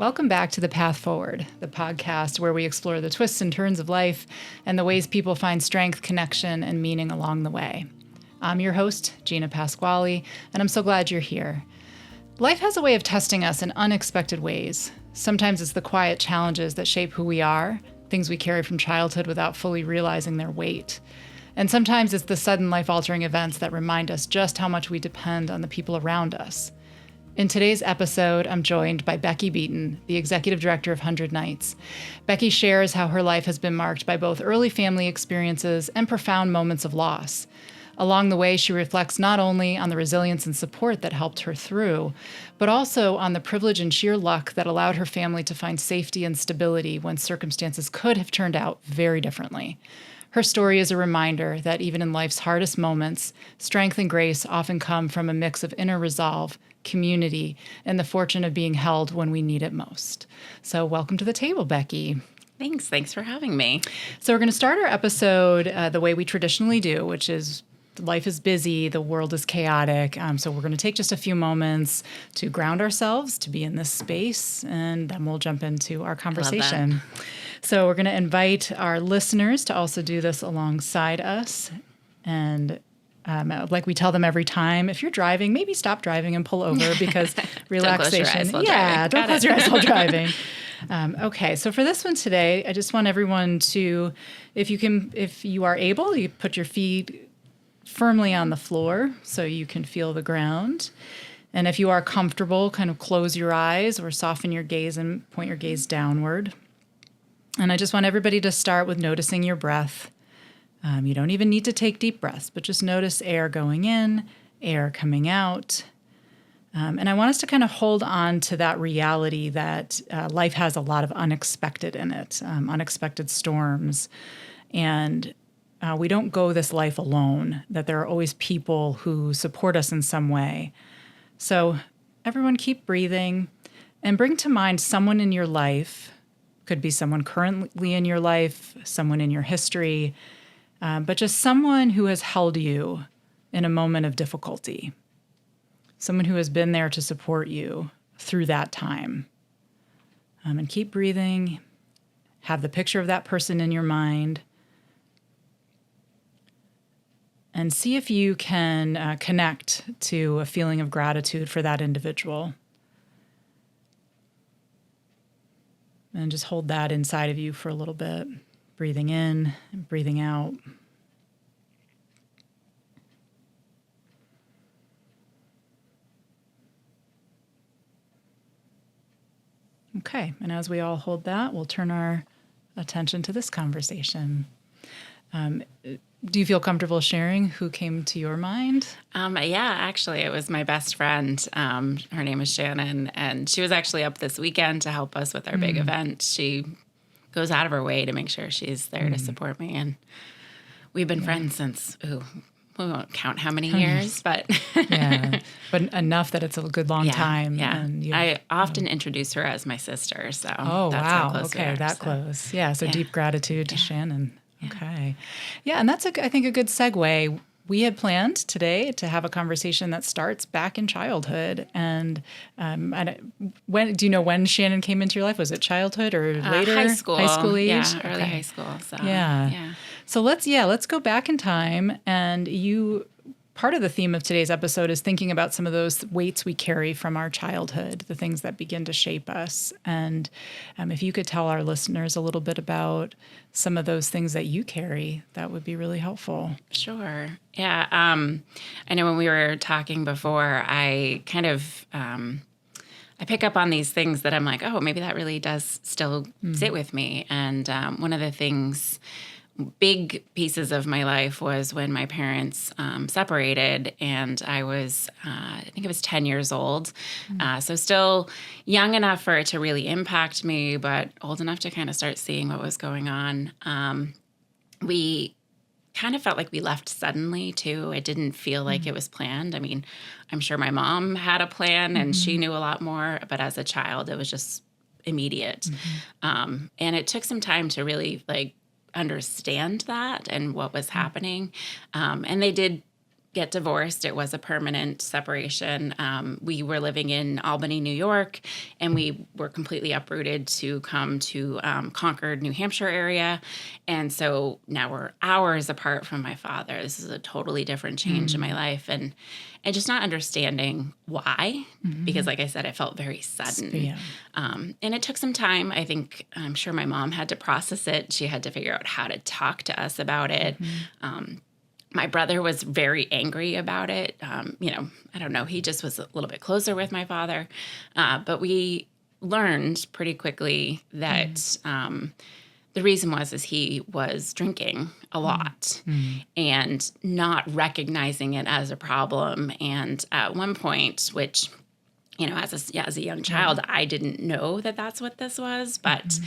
Welcome back to The Path Forward, the podcast where we explore the twists and turns of life and the ways people find strength, connection, and meaning along the way. I'm your host, Gina Pasquale, and I'm so glad you're here. Life has a way of testing us in unexpected ways. Sometimes it's the quiet challenges that shape who we are, things we carry from childhood without fully realizing their weight. And sometimes it's the sudden life-altering events that remind us just how much we depend on the people around us. In today's episode, I'm joined by Becky Beaton, the executive director of 100 Nights. Becky shares how her life has been marked by both early family experiences and profound moments of loss. Along the way, she reflects not only on the resilience and support that helped her through, but also on the privilege and sheer luck that allowed her family to find safety and stability when circumstances could have turned out very differently. Her story is a reminder that even in life's hardest moments, strength and grace often come from a mix of inner resolve, community, and the fortune of being held when we need it most. So welcome to the table, Becky. Thanks for having me. So we're going to start our episode the way we traditionally do, which is life is busy, the world is chaotic. So we're going to take just a few moments to ground ourselves, to be in this space, and then we'll jump into our conversation. So we're going to invite our listeners to also do this alongside us. And like we tell them every time, if you're driving, maybe stop driving and pull over because relaxation. Don't close your eyes while driving. Okay, so for this one today, I just want everyone to, if you are able, you put your feet firmly on the floor so you can feel the ground. And if you are comfortable, kind of close your eyes or soften your gaze and point your gaze downward. And I just want everybody to start with noticing your breath. You don't even need to take deep breaths, but just notice air going in, air coming out. And I want us to kind of hold on to that reality that life has a lot of unexpected in it, unexpected storms. And we don't go this life alone, that there are always people who support us in some way. So everyone keep breathing and bring to mind someone in your life. Could be someone currently in your life, someone in your history, but just someone who has held you in a moment of difficulty, someone who has been there to support you through that time. And keep breathing. Have the picture of that person in your mind. And see if you can connect to a feeling of gratitude for that individual. And just hold that inside of you for a little bit, breathing in and breathing out. Okay, and as we all hold that, we'll turn our attention to this conversation. Do you feel comfortable sharing who came to your mind? Yeah, actually, it was my best friend. Her name is Shannon, and she was actually up this weekend to help us with our big event. She goes out of her way to make sure she's there to support me, and we've been friends since, we won't count how many years, but... but enough that it's a good long time. Yeah, and I often introduce her as my sister, so that's how close we are. That close. Yeah, so deep gratitude to Shannon. Okay. Yeah, and that's, I think, a good segue. We had planned today to have a conversation that starts back in childhood. And do you know when Shannon came into your life? Was it childhood or later? High school. High school age? Yeah, early high school. So, yeah. So let's go back in time. And part of the theme of today's episode is thinking about some of those weights we carry from our childhood, the things that begin to shape us. And if you could tell our listeners a little bit about some of those things that you carry, that would be really helpful. Sure. Yeah. I know when we were talking before, I kind of, I pick up on these things that I'm like, oh, maybe that really does still sit with me. And one of the things, big pieces of my life was when my parents separated, and I was, I think I was 10 years old. So still young enough for it to really impact me, but old enough to kind of start seeing what was going on. We kind of felt like we left suddenly, too. It didn't feel like it was planned. I mean, I'm sure my mom had a plan, and she knew a lot more, but as a child, it was just immediate. And it took some time to really, understand that and what was happening. And they did get divorced. It was a permanent separation. We were living in Albany, New York, and we were completely uprooted to come to Concord, New Hampshire area. And so now we're hours apart from my father. This is a totally different change in my life. And just not understanding why, because like I said, it felt very sudden. Yeah. And it took some time. I'm sure my mom had to process it. She had to figure out how to talk to us about it. My brother was very angry about it. I don't know. He just was a little bit closer with my father. But we learned pretty quickly that the reason is he was drinking a lot and not recognizing it as a problem. And at one point, which, as a young child, I didn't know that that's what this was. But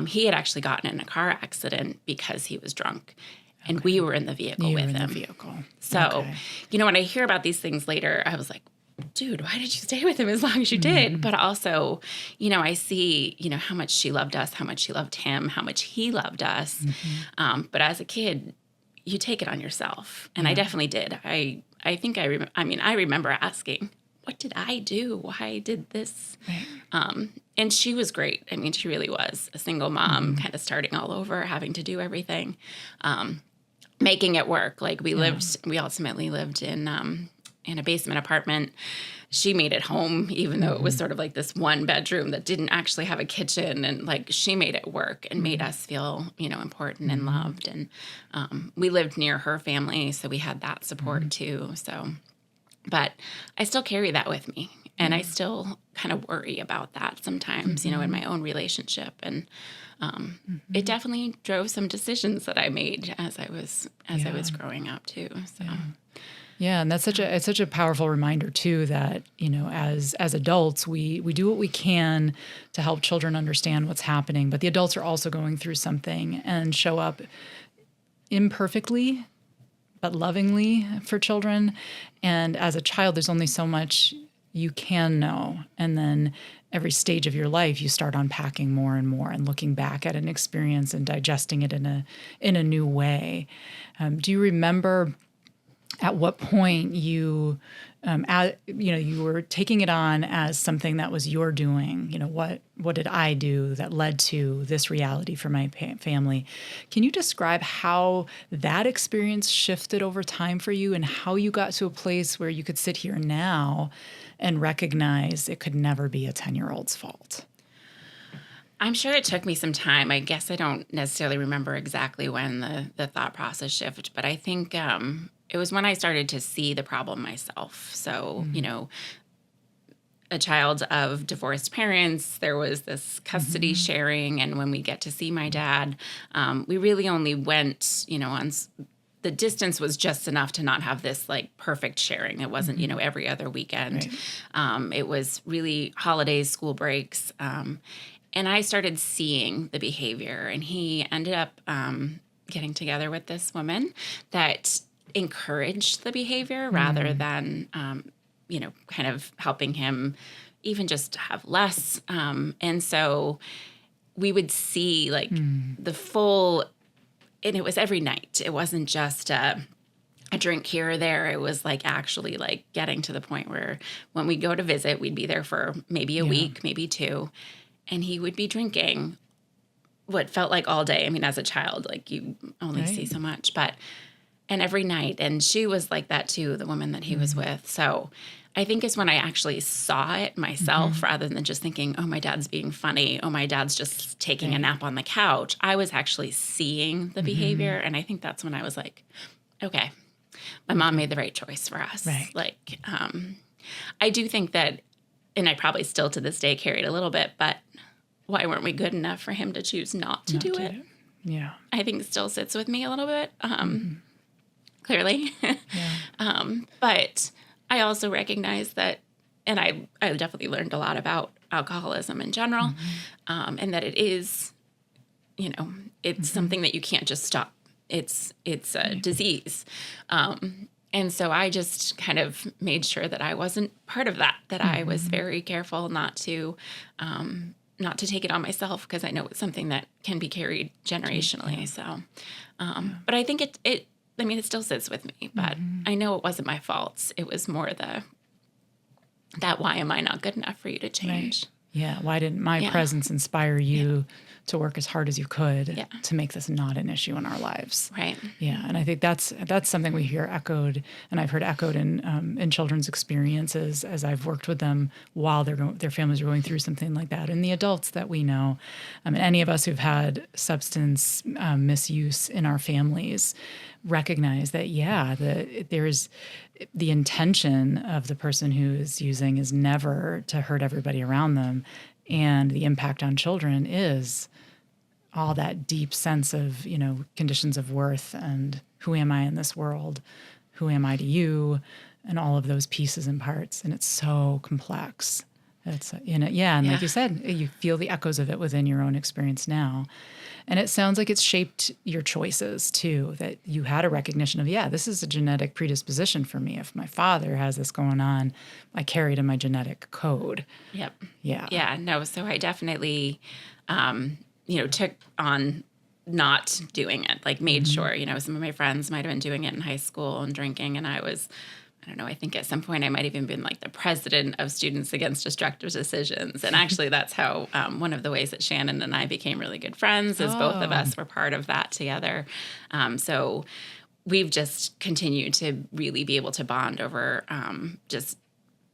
he had actually gotten in a car accident because he was drunk. And we were in the vehicle with him. So, when I hear about these things later, I was like, dude, why did you stay with him as long as you did? But also, I see, how much she loved us, how much she loved him, how much he loved us. But as a kid, you take it on yourself. And I definitely did. I think I remember asking, what did I do? Why did this? Right. And she was great. I mean, she really was a single mom, kind of starting all over, having to do everything. Making it work. Like we ultimately lived in a basement apartment. She made it home, even though it was sort of like this one bedroom that didn't actually have a kitchen. And like she made it work and made us feel, important and loved. And we lived near her family, so we had that support too. So, but I still carry that with me. And I still kind of worry about that sometimes, in my own relationship. And it definitely drove some decisions that I made as I was growing up too. So. Yeah, and that's it's such a powerful reminder too that, as adults, we do what we can to help children understand what's happening, but the adults are also going through something and show up imperfectly but lovingly for children. And as a child, there's only so much you can know. And then every stage of your life, you start unpacking more and more and looking back at an experience and digesting it in a new way. Do you remember at what point you were taking it on as something that was your doing? What did I do that led to this reality for my family? Can you describe how that experience shifted over time for you and how you got to a place where you could sit here now and recognize it could never be a 10-year-old's fault? I'm sure it took me some time. I guess I don't necessarily remember exactly when the thought process shifted, but I think it was when I started to see the problem myself. So, a child of divorced parents, there was this custody sharing. And when we get to see my dad, we really only went, the distance was just enough to not have this like perfect sharing. It wasn't, every other weekend. Right. It was really holidays, school breaks. And I started seeing the behavior, and he ended up getting together with this woman that encouraged the behavior rather than, kind of helping him even just have less. And so we would see like the full, and it was every night. It wasn't just a drink here or there. It was like actually like getting to the point where when we go to visit, we'd be there for maybe a week, maybe two, and he would be drinking what felt like all day. I mean, as a child, like you only see so much, and every night. And she was like that too, the woman that he was with. So I think it's when I actually saw it myself rather than just thinking, oh, my dad's being funny. Oh, my dad's just taking a nap on the couch. I was actually seeing the behavior. And I think that's when I was like, okay, my mom made the right choice for us. Right. Like, I do think that, and I probably still to this day carry it a little bit, but why weren't we good enough for him to choose not to do it? Yeah. I think it still sits with me a little bit, clearly. But I also recognize that, and I definitely learned a lot about alcoholism in general, and that it is, it's something that you can't just stop. It's a disease. And so I just kind of made sure that I wasn't part of that, that I was very careful not to take it on myself, because I know it's something that can be carried generationally. So, but I think it still sits with me, but I know it wasn't my fault. It was more that why am I not good enough for you to change? Right. Yeah. Why didn't my presence inspire you to work as hard as you could to make this not an issue in our lives? Right. Yeah. And I think that's something we hear echoed, and I've heard echoed in children's experiences as I've worked with them while their families are going through something like that. And the adults that we know, and any of us who've had substance misuse in our families, recognize that, there's the intention of the person who is using is never to hurt everybody around them. And the impact on children is all that deep sense of, conditions of worth and who am I in this world? Who am I to you? And all of those pieces and parts. And it's so complex. It's, and like you said, you feel the echoes of it within your own experience now. And it sounds like it's shaped your choices too, that you had a recognition of, this is a genetic predisposition for me. If my father has this going on, I carry it in my genetic code. Yep. Yeah. Yeah, no, so I definitely, took on not doing it, like made sure, some of my friends might've been doing it in high school and drinking. And I don't know, I think at some point I might even been like the president of Students Against Destructive Decisions. And actually that's how one of the ways that Shannon and I became really good friends is both of us were part of that together. So we've just continued to really be able to bond over just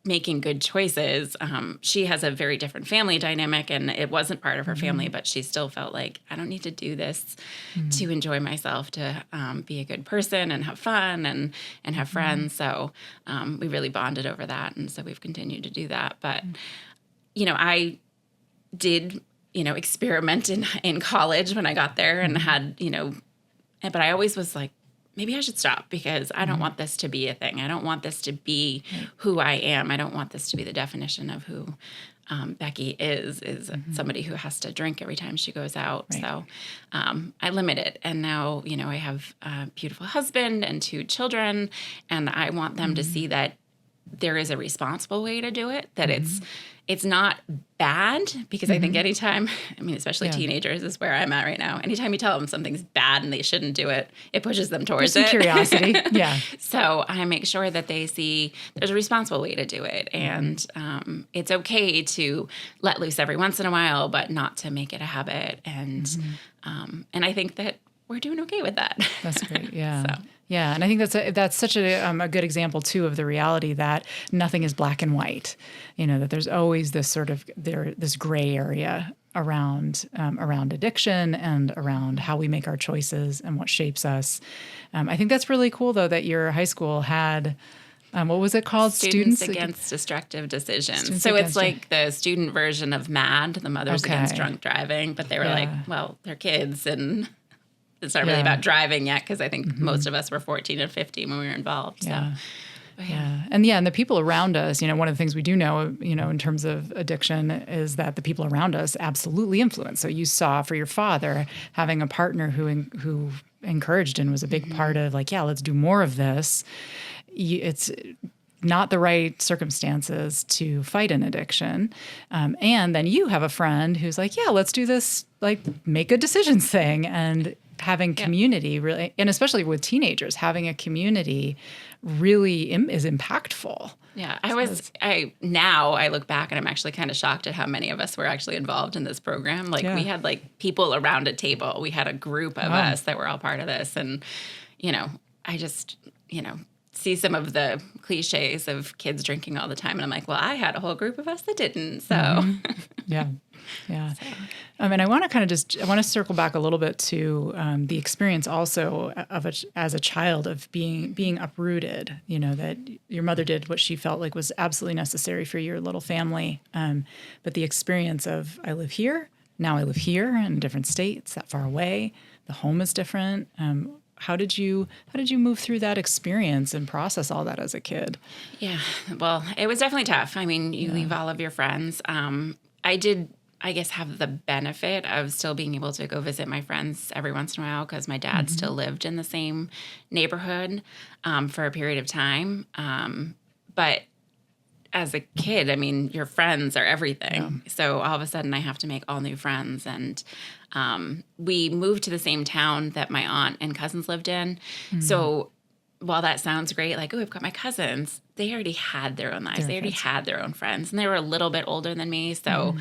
making good choices. She has a very different family dynamic, and it wasn't part of her family, but she still felt like, I don't need to do this to enjoy myself, to be a good person and have fun and have friends. So we really bonded over that. And so we've continued to do that. But, I did, experiment in college when I got there and had, but I always was like, maybe I should stop because I don't want this to be a thing. I don't want this to be who I am. I don't want this to be the definition of who Becky is somebody who has to drink every time she goes out. Right. So I limit it. And now, I have a beautiful husband and 2 children, and I want them to see that there is a responsible way to do it, that it's not bad, because I think anytime, especially teenagers is where I'm at right now. Anytime you tell them something's bad and they shouldn't do it, it pushes them towards it. Curiosity. Yeah. So I make sure that they see there's a responsible way to do it. And it's okay to let loose every once in a while, but not to make it a habit. And I think that we're doing okay with that. That's great. Yeah. So. Yeah, and I think that's such a good example too of the reality that nothing is black and white. That there's always this sort of this gray area around addiction and around how we make our choices and what shapes us. I think that's really cool though that your high school had. What was it called? Students Against Destructive Decisions. So it's like the student version of MAD, the Mothers Against Drunk Driving, but they were like, well, they're kids and it's not really about driving yet, because I think most of us were 14 and 15 when we were involved. Yeah. So, and the people around us, one of the things we do know, in terms of addiction is that the people around us absolutely influence. So you saw for your father having a partner who encouraged and was a big part of like, let's do more of this. It's not the right circumstances to fight an addiction. And then you have a friend who's like, let's do this, like make good decisions thing. And having community really, and especially with teenagers, having a community really is impactful. Yeah, I look back and I'm actually kind of shocked at how many of us were actually involved in this program. Like we had like people around a table. We had a group of us that were all part of this. And, I just, see some of the cliches of kids drinking all the time. And I'm like, well, I had a whole group of us that didn't. So Yeah. So. And I want to circle back a little bit to the experience also as a child of being uprooted, that your mother did what she felt like was absolutely necessary for your little family. But the experience of I live here, now I live here in a different state, it's that far away, the home is different. How did you move through that experience and process all that as a kid? Yeah, well, it was definitely tough. You leave all of your friends. I did, I guess, have the benefit of still being able to go visit my friends every once in a while because my dad still lived in the same neighborhood for a period of time. But as a kid, I mean, your friends are everything. Yeah. So all of a sudden I have to make all new friends. And we moved to the same town that my aunt and cousins lived in. Mm-hmm. So while that sounds great, like, oh, I've got my cousins, they already had their own lives. They already had their own friends. And they were a little bit older than me. So,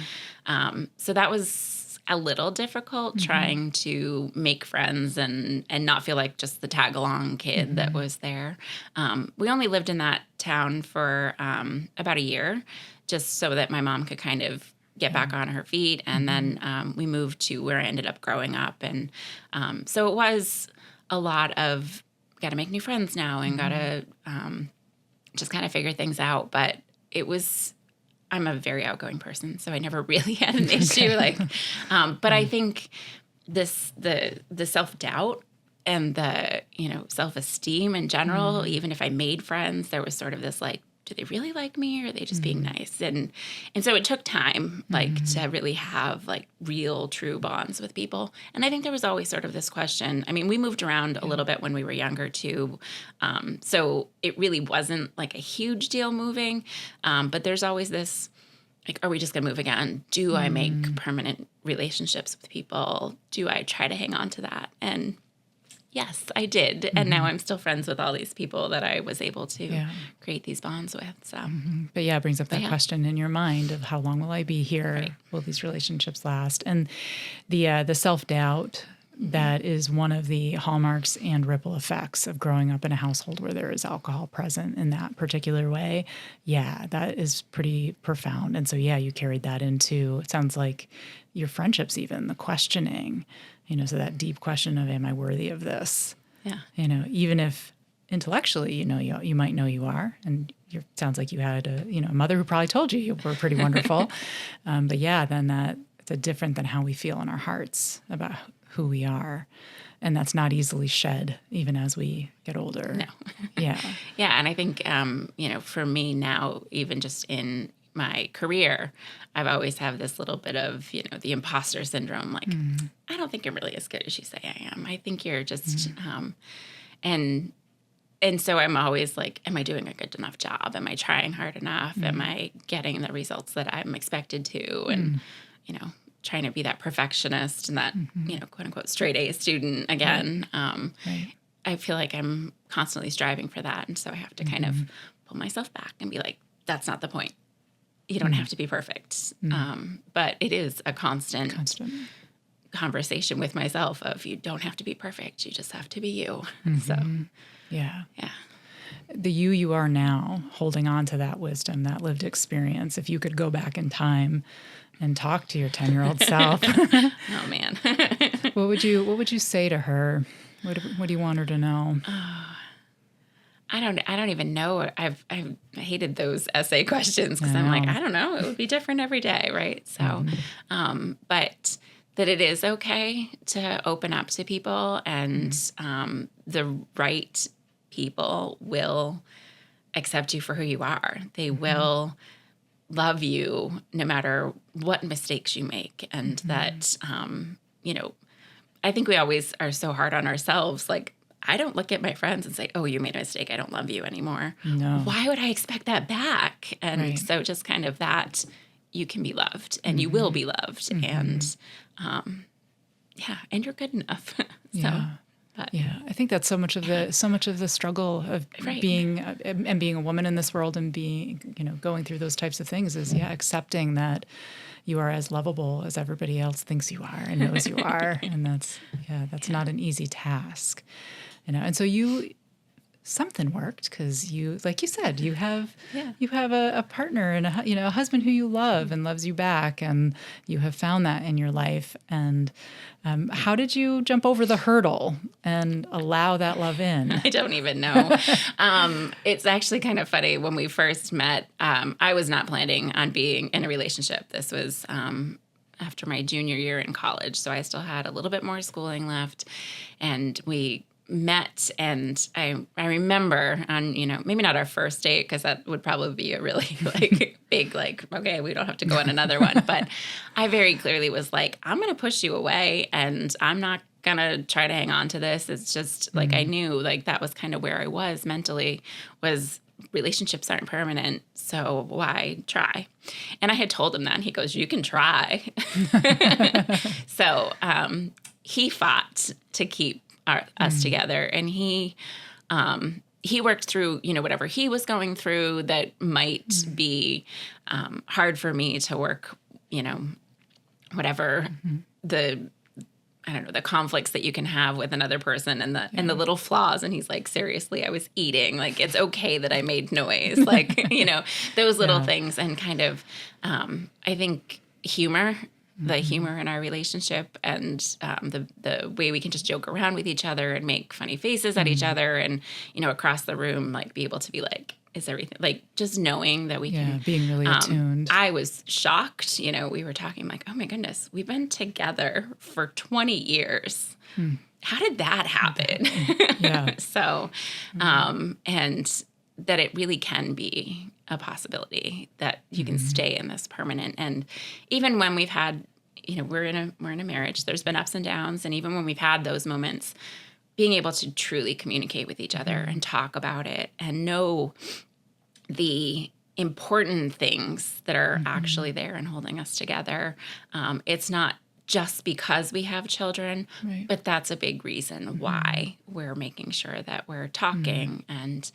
so that was a little difficult trying to make friends and not feel like just the tag along kid that was there. We only lived in that town for about a year, just so that my mom could kind of get back on her feet. And then we moved to where I ended up growing up. And so it was a lot of got to make new friends now and got to just kind of figure things out. But I'm a very outgoing person, so I never really had an issue. But I think the self-doubt and the, self-esteem in general, even if I made friends, there was sort of this like, do they really like me, or are they just being nice? And so it took time, to really have like real, true bonds with people. And I think there was always sort of this question. I mean, we moved around a little bit when we were younger too, so it really wasn't like a huge deal moving. But there's always this, like, are we just going to move again? Do I make permanent relationships with people? Do I try to hang on to that? And yes, I did. And now I'm still friends with all these people that I was able to create these bonds with. So, But it brings up that question in your mind of how long will I be here? Right. Will these relationships last? And the self-doubt, that is one of the hallmarks and ripple effects of growing up in a household where there is alcohol present in that particular way. Yeah, that is pretty profound. And so, you carried that into, it sounds like, your friendships even, the questioning, so that deep question of, am I worthy of this? Yeah. Even if intellectually, you might know you are, and it sounds like you had a mother who probably told you were pretty wonderful. Then it's different than how we feel in our hearts about who we are. And that's not easily shed even as we get older. No. Yeah. Yeah. And I think, for me now, even just in my career, I've always had this little bit of, the imposter syndrome. Like, I don't think I'm really as good as you say I am. I think you're just, and so I'm always like, am I doing a good enough job? Am I trying hard enough? Am I getting the results that I'm expected to? And, trying to be that perfectionist and that, quote unquote, straight A student again. Right. I feel like I'm constantly striving for that. And so I have to kind of pull myself back and be like, that's not the point. You don't have to be perfect. But it is a constant conversation with myself of, you don't have to be perfect. You just have to be you. So, yeah. The you are now, holding on to that wisdom, that lived experience. If you could go back in time and talk to your 10-year-old self. Oh man. What would you say to her? What do you want her to know? I don't even know. I've hated those essay questions because I'm like, I don't know. It would be different every day, right? So, but that it is okay to open up to people, and the right people will accept you for who you are. They will love you no matter what mistakes you make. And that, I think we always are so hard on ourselves. Like, I don't look at my friends and say, oh, you made a mistake, I don't love you anymore. No. Why would I expect that back? And so just kind of that you can be loved and you will be loved. And, and you're good enough. I think that's so much of the struggle of being a woman in this world and being, going through those types of things is accepting that you are as lovable as everybody else thinks you are and knows you are. And that's not an easy task, and so something worked because you, like you said, you have a partner and a husband who you love and loves you back, and you have found that in your life. And how did you jump over the hurdle and allow that love in? I don't even know. It's actually kind of funny. When we first met, I was not planning on being in a relationship. This was after my junior year in college, so I still had a little bit more schooling left, and we met, and I remember on, maybe not our first date, because that would probably be a really big, okay, we don't have to go on another one. But I very clearly was like, I'm going to push you away, and I'm not gonna try to hang on to this. It's just like, I knew like that was kind of where I was mentally, was relationships aren't permanent. So why try? And I had told him that, and he goes, you can try. So he fought to keep us together, and he worked through, whatever he was going through that might be hard for me to work, whatever the conflicts that you can have with another person, and the little flaws. And he's like, seriously, I was eating. Like, it's okay that I made noise. Like, those little things. And kind of, I think the humor in our relationship, and the way we can just joke around with each other and make funny faces at each other, and, across the room, like, be able to be like, is everything, like, just knowing that we can. Being really attuned. I was shocked. We were talking like, oh my goodness, we've been together for 20 years. How did that happen? Yeah. So, and that it really can be a possibility that you can stay in this permanent. And even when we've had, we're in a marriage, there's been ups and downs. And even when we've had those moments, being able to truly communicate with each other and talk about it and know the important things that are actually there and holding us together. It's not just because we have children, but that's a big reason why we're making sure that we're talking and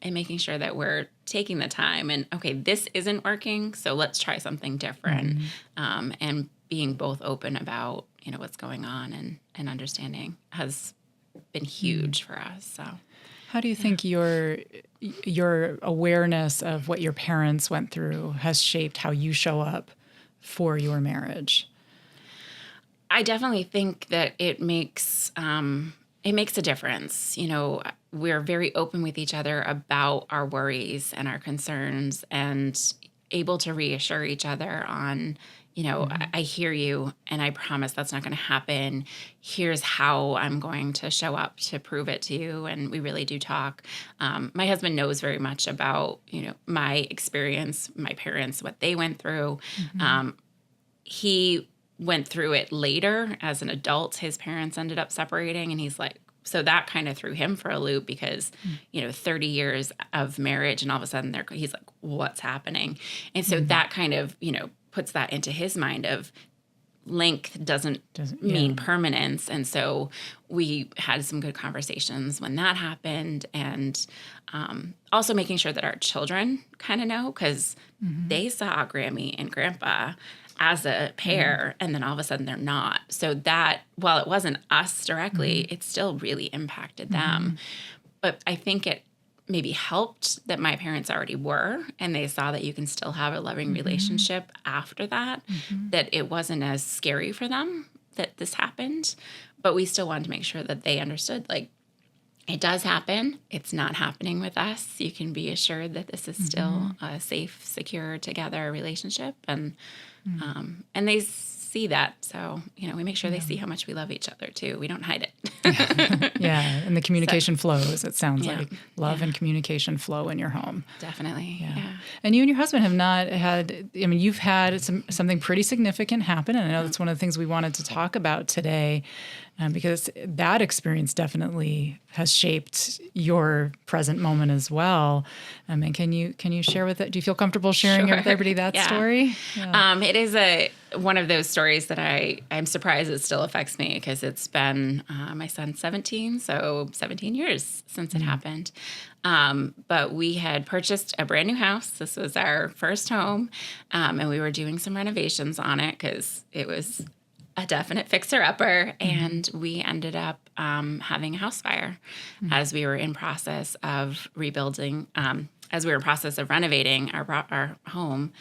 making sure that we're taking the time and, okay, this isn't working, so let's try something different. And being both open about, what's going on and understanding has been huge for us. So how do you think your awareness of what your parents went through has shaped how you show up for your marriage? I definitely think that it makes a difference. We're very open with each other about our worries and our concerns, and able to reassure each other on, I hear you, and I promise that's not going to happen. Here's how I'm going to show up to prove it to you. And we really do talk. My husband knows very much about, my experience, my parents, what they went through. He went through it later as an adult. His parents ended up separating, and he's like, so that kind of threw him for a loop because, 30 years of marriage, and all of a sudden he's like, what's happening? And so that kind of, puts that into his mind of length doesn't mean permanence. And so we had some good conversations when that happened, and also making sure that our children kind of know, because they saw Grammy and Grandpa as a pair, and then all of a sudden they're not. So that, while it wasn't us directly, it still really impacted them. But I think it maybe helped that my parents already were, and they saw that you can still have a loving relationship after that, that it wasn't as scary for them that this happened. But we still wanted to make sure that they understood, like, it does happen. It's not happening with us. You can be assured that this is still a safe, secure, together relationship. And they see that. So, we make sure they see how much we love each other too. We don't hide it. And the communication flows, it sounds like. Love and communication flow in your home. Definitely. Yeah. And you and your husband have not had, you've had something pretty significant happen. And I know that's one of the things we wanted to talk about today, because that experience definitely has shaped your present moment as well. And can you share with it? Do you feel comfortable sharing with everybody that story? Yeah. It is one of those stories that I'm surprised it still affects me, because it's been my son's 17, so 17 years since it happened. But we had purchased a brand new house. This was our first home, and we were doing some renovations on it because it was a definite fixer-upper, and we ended up having a house fire as we were in process of rebuilding, as we were in process of renovating our home.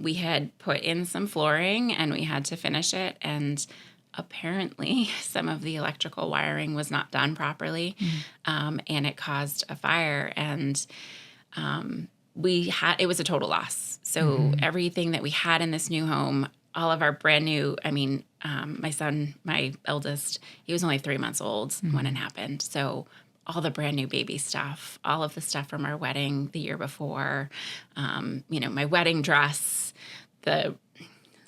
We had put in some flooring, and we had to finish it, and apparently some of the electrical wiring was not done properly, and it caused a fire, and it was a total loss. So everything that we had in this new home, all of our brand new, my son, my eldest, he was only 3 months old when it happened. So all the brand new baby stuff, all of the stuff from our wedding the year before, my wedding dress, the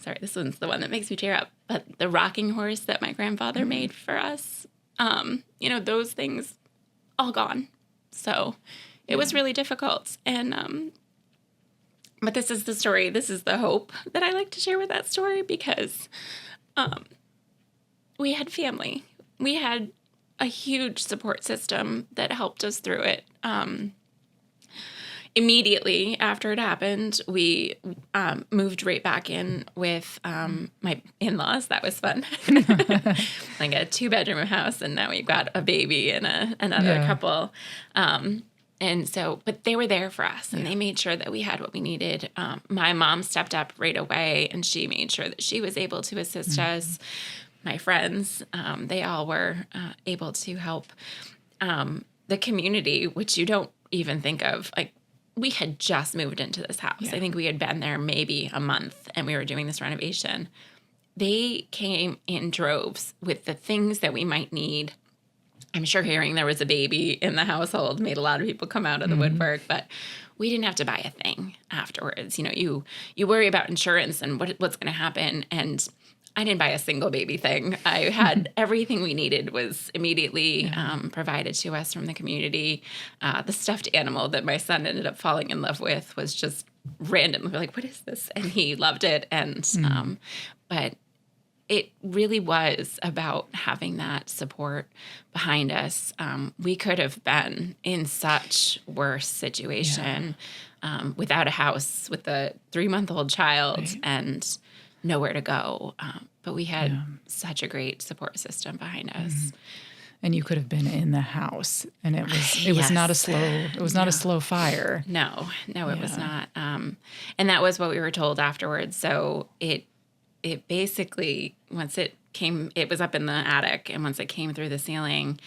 sorry, this one's the one that makes me tear up, but the rocking horse that my grandfather made for us, those things all gone. So it was really difficult. And, but this is the story. This is the hope that I like to share with that story because we had family. We had a huge support system that helped us through it. Immediately after it happened, we moved right back in with my in-laws. That was fun. Like a 2-bedroom house, and now we've got a baby and another couple. And so, but they were there for us, and they made sure that we had what we needed. My mom stepped up right away, and she made sure that she was able to assist us. My friends, they all were able to help. The community, which you don't even think of, like, we had just moved into this house. Yeah. I think we had been there maybe a month, and we were doing this renovation. They came in droves with the things that we might need. I'm sure hearing there was a baby in the household made a lot of people come out of the woodwork, but we didn't have to buy a thing afterwards. You worry about insurance and what's going to happen, and I didn't buy a single baby thing. I had everything we needed was immediately provided to us from the community. The stuffed animal that my son ended up falling in love with was just random. We're like, what is this? And he loved it. And but it really was about having that support behind us. We could have been in such worse situation without a house with a 3-month-old child and nowhere to go. But we had such a great support system behind us. And you could have been in the house, and it was not a slow fire. No, it was not. And that was what we were told afterwards. So it basically, once it came, it was up in the attic, and once it came through the ceiling,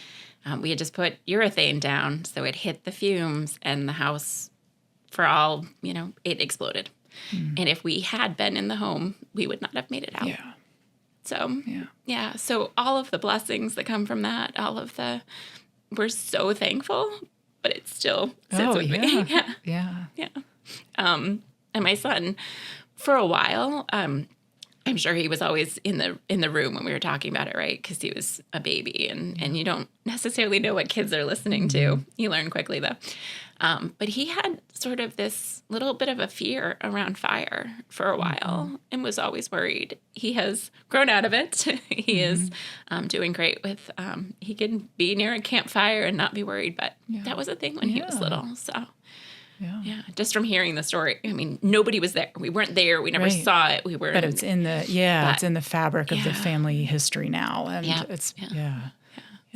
we had just put urethane down, so it hit the fumes, and the house, for all, it exploded. And if we had been in the home, we would not have made it out. Yeah. So, so all of the blessings that come from that, we're so thankful, but it still sits with me. Yeah. And my son, for a while, I'm sure he was always in the room when we were talking about it, right? Because he was a baby, and you don't necessarily know what kids are listening to. You learn quickly, though. But he had sort of this little bit of a fear around fire for a while and was always worried. He has grown out of it. He is doing great with, he can be near a campfire and not be worried, but that was a thing when he was little. So, just from hearing the story, I mean, nobody was there. We weren't there. We never saw it. We were. But it's in it's in the fabric of the family history now. And it's.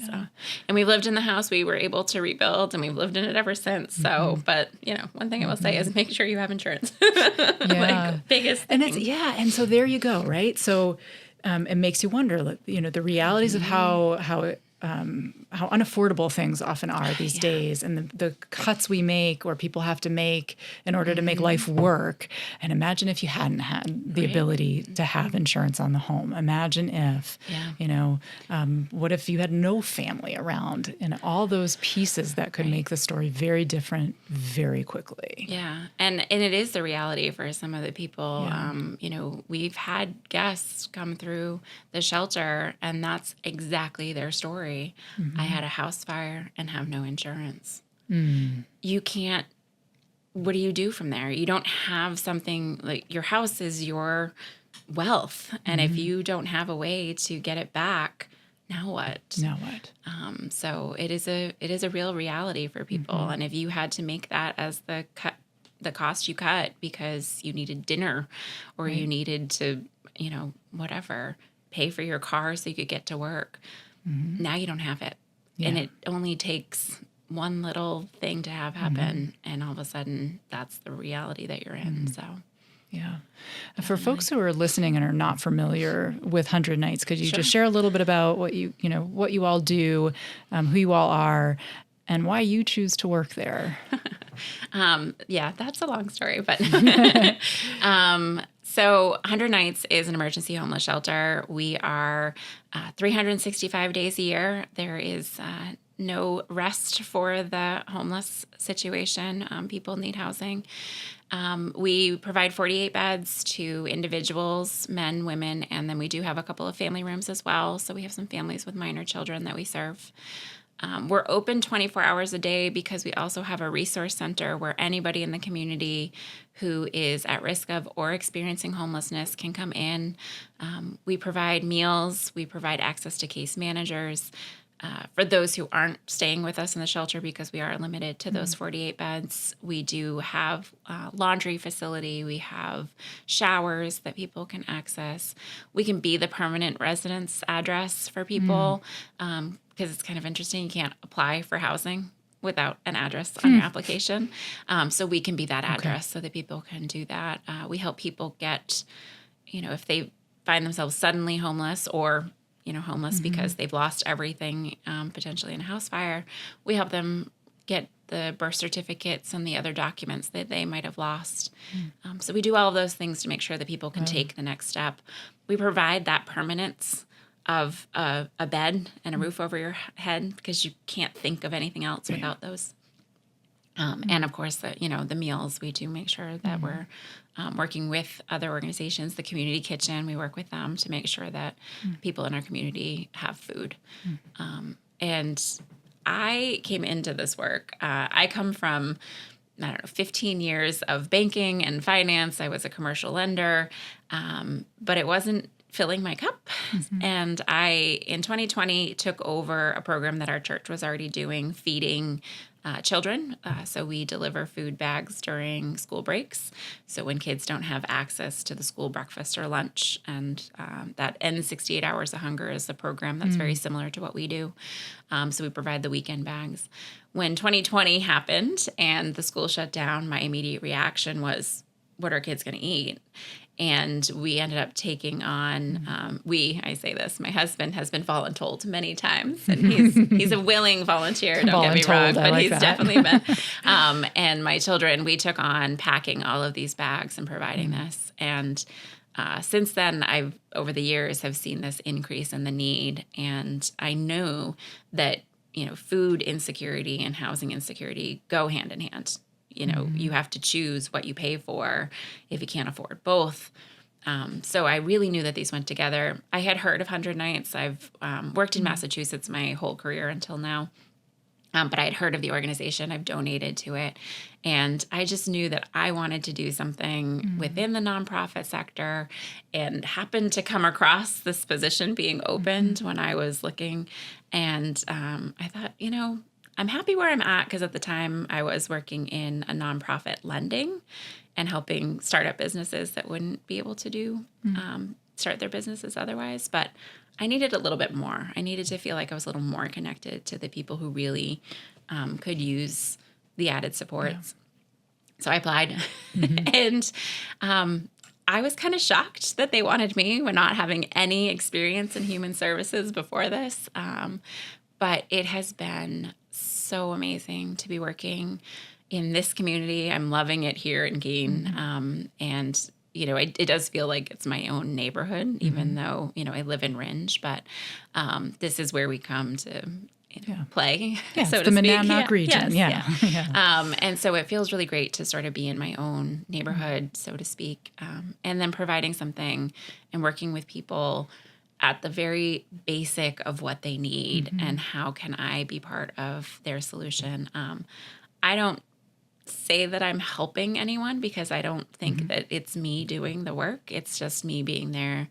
So, and we've lived in the house we were able to rebuild, and we've lived in it ever since. So, but one thing I will say is make sure you have insurance. Like, biggest thing. And and so there you go, right? So it makes you wonder, the realities of how unaffordable things often are these days, and the cuts we make or people have to make in order to make life work. And imagine if you hadn't had the ability to have insurance on the home. Imagine if, what if you had no family around, and all those pieces that could make the story very different very quickly. Yeah. And it is the reality for some of the people. We've had guests come through the shelter, and that's exactly their story. I had a house fire and have no insurance. You can't, what do you do from there? You don't have something, like, your house is your wealth. And if you don't have a way to get it back, now what? So it is a real reality for people. And if you had to make that as the cost you cut because you needed dinner, or you needed to, whatever, pay for your car so you could get to work, now you don't have it. And it only takes one little thing to have happen, and all of a sudden that's the reality that you're in. So for folks who are listening and are not familiar with 100 Nights, could you just share a little bit about what you all do, who you all are, and why you choose to work there? That's a long story, but so 100 Nights is an emergency homeless shelter. We are 365 days a year. There is no rest for the homeless situation. People need housing. We provide 48 beds to individuals, men, women, and then we do have a couple of family rooms as well. So we have some families with minor children that we serve. We're open 24 hours a day because we also have a resource center where anybody in the community who is at risk of or experiencing homelessness can come in. We provide meals. We provide access to case managers. For those who aren't staying with us in the shelter because we are limited to those 48 beds, we do have laundry facility. We have showers that people can access. We can be the permanent residence address for people because it's kind of interesting. You can't apply for housing without an address on your application. So we can be that address so that people can do that. We help people get, if they find themselves suddenly homeless or homeless because they've lost everything, potentially in a house fire. We help them get the birth certificates and the other documents that they might have lost. So we do all of those things to make sure that people can take the next step. We provide that permanence of a bed and a roof over your head because you can't think of anything else without those. And of course, the meals, we do make sure that we're working with other organizations, the community kitchen, we work with them to make sure that people in our community have food. And I came into this work. I come from, 15 years of banking and finance. I was a commercial lender, but it wasn't filling my cup. And I, in 2020, took over a program that our church was already doing, feeding children. So we deliver food bags during school breaks. So when kids don't have access to the school breakfast or lunch, and that ends 68 Hours of Hunger is a program that's very similar to what we do. So we provide the weekend bags. When 2020 happened and the school shut down, my immediate reaction was, what are kids going to eat? And we ended up taking on, I say this, my husband has been voluntold many times, and he's a willing volunteer, don't get me wrong, but he's definitely been. And my children, we took on packing all of these bags and providing this. And since then, over the years, have seen this increase in the need. And I know that, food insecurity and housing insecurity go hand in hand. You have to choose what you pay for if you can't afford both. So I really knew that these went together. I had heard of 100 Nights. I've worked in Massachusetts my whole career until now. But I had heard of the organization. I've donated to it. And I just knew that I wanted to do something within the nonprofit sector, and happened to come across this position being opened when I was looking. And I thought, I'm happy where I'm at, because at the time I was working in a nonprofit lending and helping startup businesses that wouldn't be able to do start their businesses otherwise. But I needed a little bit more. I needed to feel like I was a little more connected to the people who really could use the added supports. Yeah. So I applied, and I was kind of shocked that they wanted me when not having any experience in human services before this. But it has been so amazing to be working in this community. I'm loving it here in Keene. And, it does feel like it's my own neighborhood, even though, I live in Ringe. But this is where we come to play, so to speak. The Monadnock region. And so it feels really great to sort of be in my own neighborhood, so to speak, and then providing something and working with people at the very basic of what they need and how can I be part of their solution. I don't say that I'm helping anyone, because I don't think that it's me doing the work. It's just me being there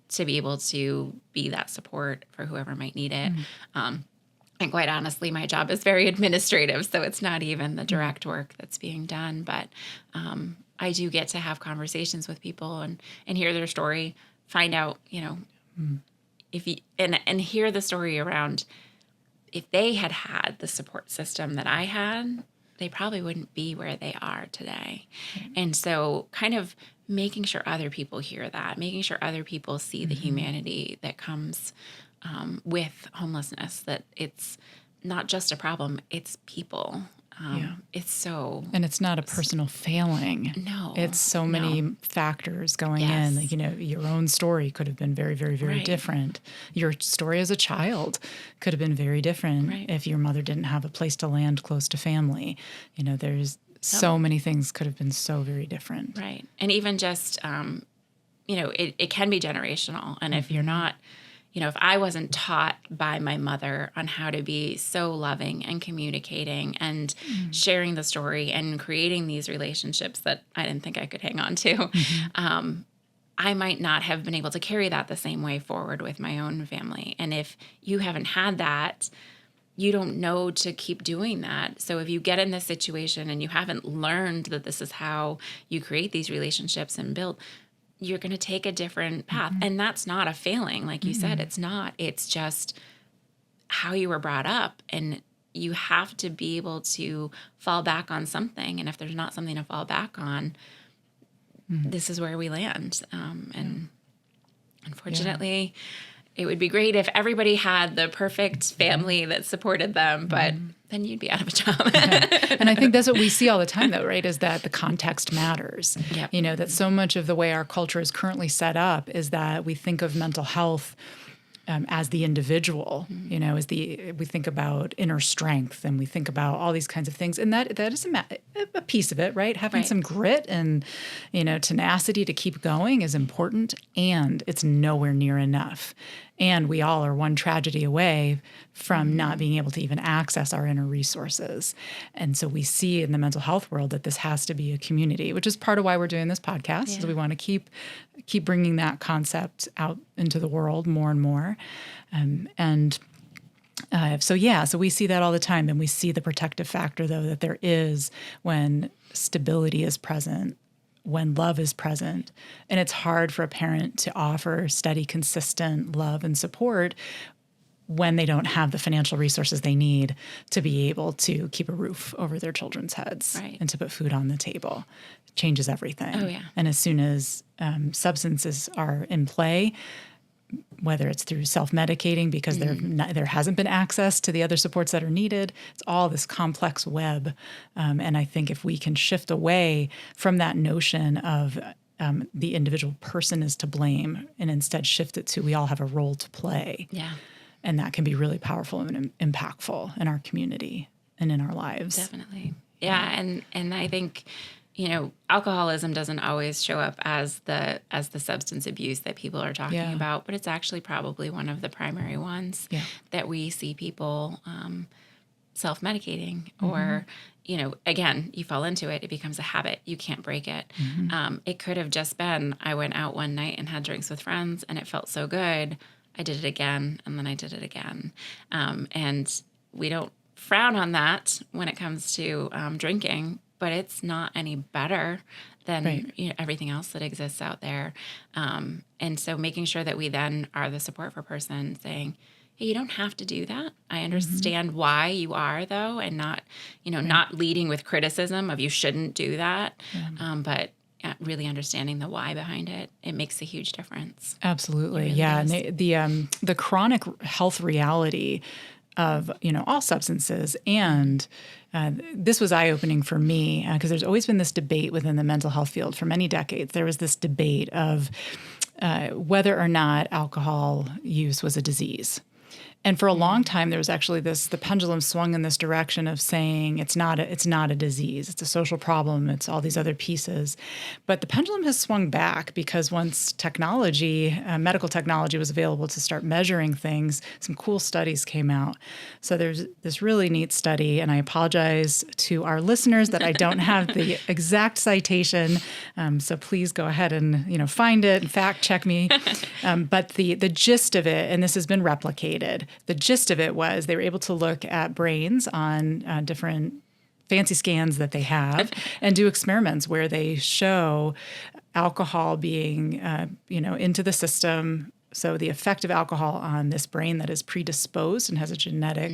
to be able to be that support for whoever might need it. And quite honestly, my job is very administrative, so it's not even the direct work that's being done. But I do get to have conversations with people and hear their story, find out, if you and hear the story around, if they had had the support system that I had, they probably wouldn't be where they are today. And so kind of making sure other people hear that, making sure other people see the humanity that comes with homelessness, that it's not just a problem, it's people. It's so... And it's not a personal failing. No. It's so many factors going in. Like, your own story could have been very, very, very different. Your story as a child could have been very different if your mother didn't have a place to land close to family. There's so many things could have been so very different. Right. And even just, it can be generational. And if you're not... if I wasn't taught by my mother on how to be so loving and communicating and sharing the story and creating these relationships that I didn't think I could hang on to, I might not have been able to carry that the same way forward with my own family. And if you haven't had that, you don't know to keep doing that. So if you get in this situation and you haven't learned that this is how you create these relationships and build, you're going to take a different path. And that's not a failing. Like you said, it's not. It's just how you were brought up. And you have to be able to fall back on something. And if there's not something to fall back on, this is where we land. And unfortunately, it would be great if everybody had the perfect family that supported them, but then you'd be out of a job. And I think that's what we see all the time, though, right, is that the context matters. Yep. That so much of the way our culture is currently set up is that we think of mental health as the individual, we think about inner strength and we think about all these kinds of things. And that is a piece of it, right? Having some grit and, tenacity to keep going is important, and it's nowhere near enough. And we all are one tragedy away from not being able to even access our inner resources. And so we see in the mental health world that this has to be a community, which is part of why we're doing this podcast, is we want to keep bringing that concept out into the world more and more. So we see that all the time. And we see the protective factor, though, that there is when stability is present, when love is present. And it's hard for a parent to offer steady, consistent love and support when they don't have the financial resources they need to be able to keep a roof over their children's heads and to put food on the table. It changes everything. Oh, yeah. And as soon as substances are in play, whether it's through self-medicating because there hasn't been access to the other supports that are needed, it's all this complex web. And I think if we can shift away from that notion of the individual person is to blame and instead shift it to we all have a role to play. Yeah. And that can be really powerful and impactful in our community and in our lives. Definitely. Yeah. And I think, alcoholism doesn't always show up as the substance abuse that people are talking about, but it's actually probably one of the primary ones that we see people self-medicating or, again, you fall into it, it becomes a habit. You can't break it. It could have just been, I went out one night and had drinks with friends and it felt so good. I did it again, and then I did it again. And we don't frown on that when it comes to drinking, but it's not any better than everything else that exists out there. And so making sure that we then are the support for person saying, hey, you don't have to do that. I understand why you are, though, and not, not leading with criticism of you shouldn't do that, but really understanding the why behind it. It makes a huge difference. Absolutely. And the chronic health reality of, all substances. And this was eye-opening for me because there's always been this debate within the mental health field for many decades. There was this debate of whether or not alcohol use was a disease. And for a long time, there was actually the pendulum swung in this direction of saying it's not a disease, it's a social problem, it's all these other pieces. But the pendulum has swung back because once technology, medical technology was available to start measuring things, some cool studies came out. So there's this really neat study, and I apologize to our listeners that I don't have the exact citation. So please go ahead and find it and fact check me. But the gist of it, and this has been replicated, the gist of it was they were able to look at brains on different fancy scans that they have and do experiments where they show alcohol being, into the system So the effect of alcohol on this brain that is predisposed and has a genetic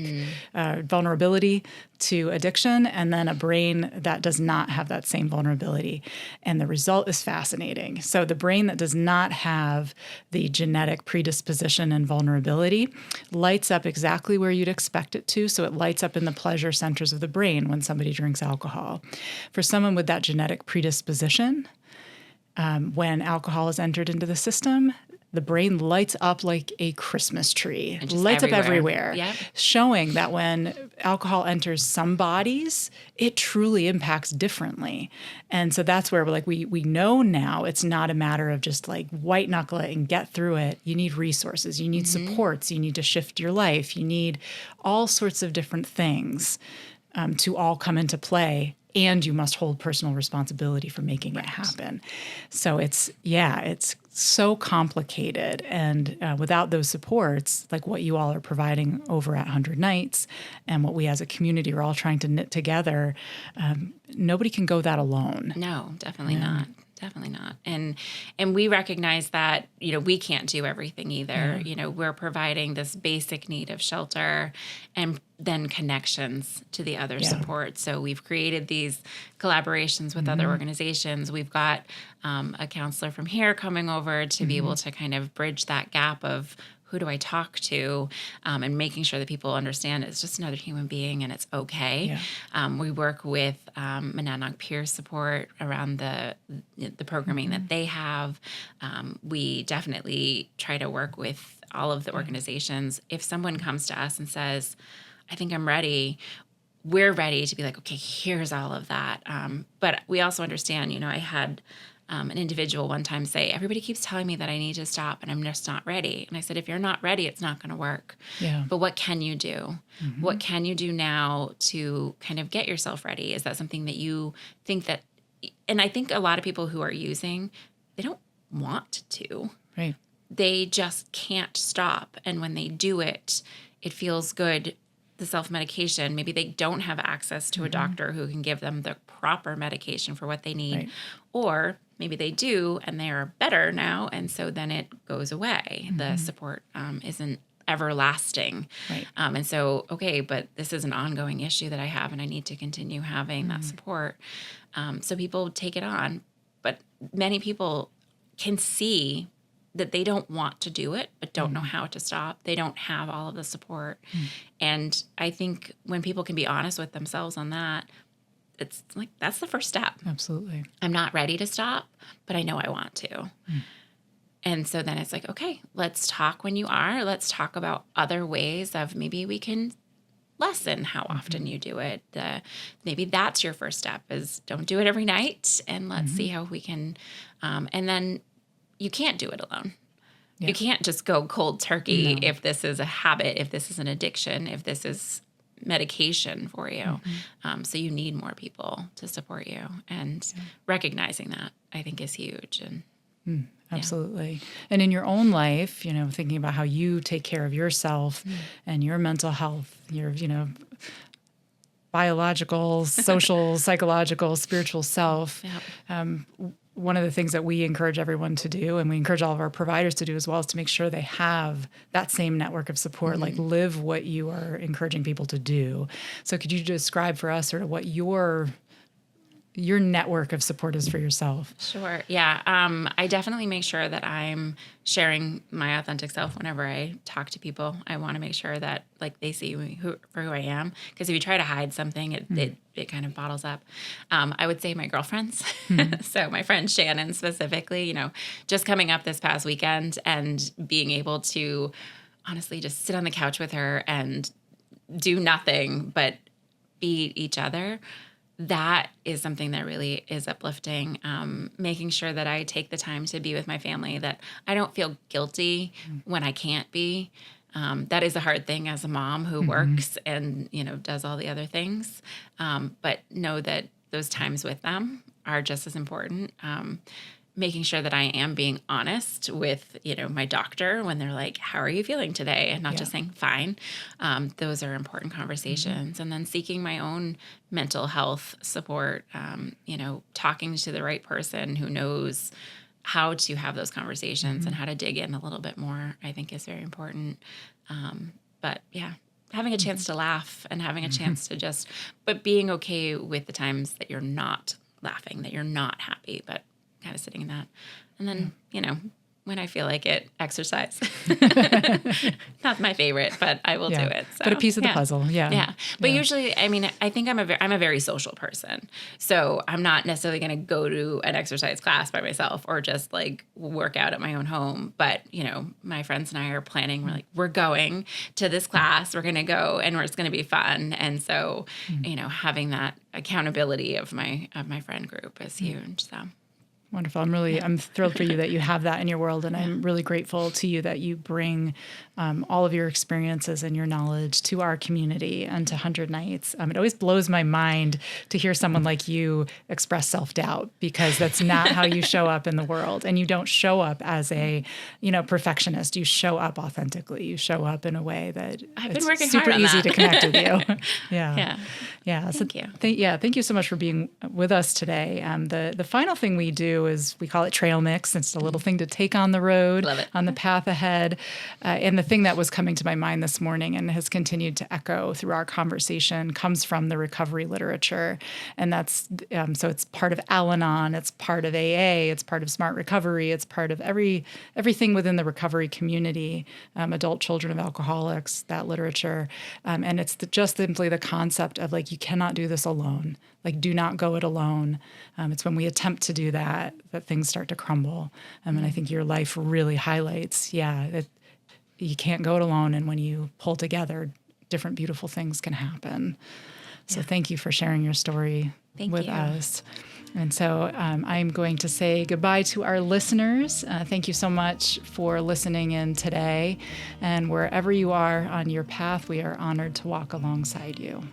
vulnerability to addiction, and then a brain that does not have that same vulnerability. And the result is fascinating. So the brain that does not have the genetic predisposition and vulnerability lights up exactly where you'd expect it to. So it lights up in the pleasure centers of the brain when somebody drinks alcohol. For someone with that genetic predisposition, when alcohol is entered into the system, the brain lights up like a Christmas tree, lights up everywhere, yep. showing that when alcohol enters some bodies, it truly impacts differently. And so that's where we're like, we know now it's not a matter of just like white knuckle it and get through it. You need resources, you need supports, you need to shift your life, you need all sorts of different things to all come into play. And you must hold personal responsibility for making it happen. So it's so complicated. And without those supports, like what you all are providing over at 100 Nights and what we as a community are all trying to knit together, nobody can go that alone. No, definitely not. Definitely not. And we recognize that, we can't do everything either. We're providing this basic need of shelter and then connections to the other support. So we've created these collaborations with other organizations. We've got a counselor from here coming over to be able to kind of bridge that gap of who do I talk to, and making sure that people understand it's just another human being and it's okay. Yeah. We work with Monadnock peer support around the programming that they have. We definitely try to work with all of the organizations. If someone comes to us and says, I think I'm ready, we're ready to be like, okay, here's all of that. But we also understand, I had an individual one time say, everybody keeps telling me that I need to stop and I'm just not ready. And I said, if you're not ready, it's not going to work. Yeah. But what can you do? What can you do now to kind of get yourself ready? Is that something that you think that, and I think a lot of people who are using, they don't want to. Right. They just can't stop. And when they do it, it feels good. The self-medication, maybe they don't have access to a doctor who can give them the proper medication for what they need. Right. Or maybe they do and they are better now, and so then it goes away. The support isn't everlasting. Right. And so, okay, but this is an ongoing issue that I have and I need to continue having that support. So people take it on. But many people can see that they don't want to do it, but don't know how to stop. They don't have all of the support. And I think when people can be honest with themselves on that, it's like, that's the first step. Absolutely. I'm not ready to stop, but I know I want to. And so then it's like, okay, let's talk when you are. Let's talk about other ways of maybe we can lessen how often you do it. Maybe that's your first step is don't do it every night, and let's see how we can, and then you can't do it alone. Yeah. You can't just go cold turkey if this is a habit, if this is an addiction, if this is medication for you. So you need more people to support you. And recognizing that, I think, is huge. And absolutely. And in your own life, thinking about how you take care of yourself and your mental health, your, biological, social, psychological, spiritual self. One of the things that we encourage everyone to do, and we encourage all of our providers to do as well, is to make sure they have that same network of support, like live what you are encouraging people to do. So could you describe for us sort of what your network of support is for yourself? Sure. Yeah. I definitely make sure that I'm sharing my authentic self whenever I talk to people. I want to make sure that they see me for who I am. Because if you try to hide something, it kind of bottles up. I would say my girlfriends. So my friend Shannon specifically, just coming up this past weekend and being able to honestly just sit on the couch with her and do nothing but be each other. That is something that really is uplifting, making sure that I take the time to be with my family, that I don't feel guilty when I can't be. That is a hard thing as a mom who works and, does all the other things. But know that those times with them are just as important. Making sure that I am being honest with, my doctor when they're like, how are you feeling today? And not just saying, fine. Those are important conversations. And then seeking my own mental health support, talking to the right person who knows how to have those conversations and how to dig in a little bit more, I think is very important. But yeah, having a chance to laugh and having a chance to but being okay with the times that you're not laughing, that you're not happy, but kind of sitting in that. And then, when I feel like it, exercise. Not my favorite, but I will do it. So, but a piece of the puzzle. Yeah. Yeah. But usually, I think I'm a very social person. So I'm not necessarily going to go to an exercise class by myself or just like work out at my own home. But, my friends and I are planning, we're going to this class, we're going to go and it's going to be fun. And so, having that accountability of my friend group is huge. So. Wonderful. I'm thrilled for you that you have that in your world. And I'm really grateful to you that you bring all of your experiences and your knowledge to our community and to 100 Nights. It always blows my mind to hear someone like you express self-doubt, because that's not how you show up in the world. And you don't show up as a, perfectionist. You show up authentically. You show up in a way that I've been working super hard on easy that. to connect with you. Yeah. Thank you. Thank you so much for being with us today. The final thing we do is we call it trail mix. It's a little thing to take on the road, Love it. on the path ahead. And the thing that was coming to my mind this morning and has continued to echo through our conversation comes from the recovery literature. And that's, so it's part of Al-Anon, it's part of AA, it's part of Smart Recovery, it's part of everything within the recovery community, adult children of alcoholics, that literature. And it's just simply the concept of you cannot do this alone. Do not go it alone. It's when we attempt to do that things start to crumble. And I think your life really highlights, that you can't go it alone. And when you pull together, different beautiful things can happen. So thank you for sharing your story with us. And so I'm going to say goodbye to our listeners. Thank you so much for listening in today. And wherever you are on your path, we are honored to walk alongside you.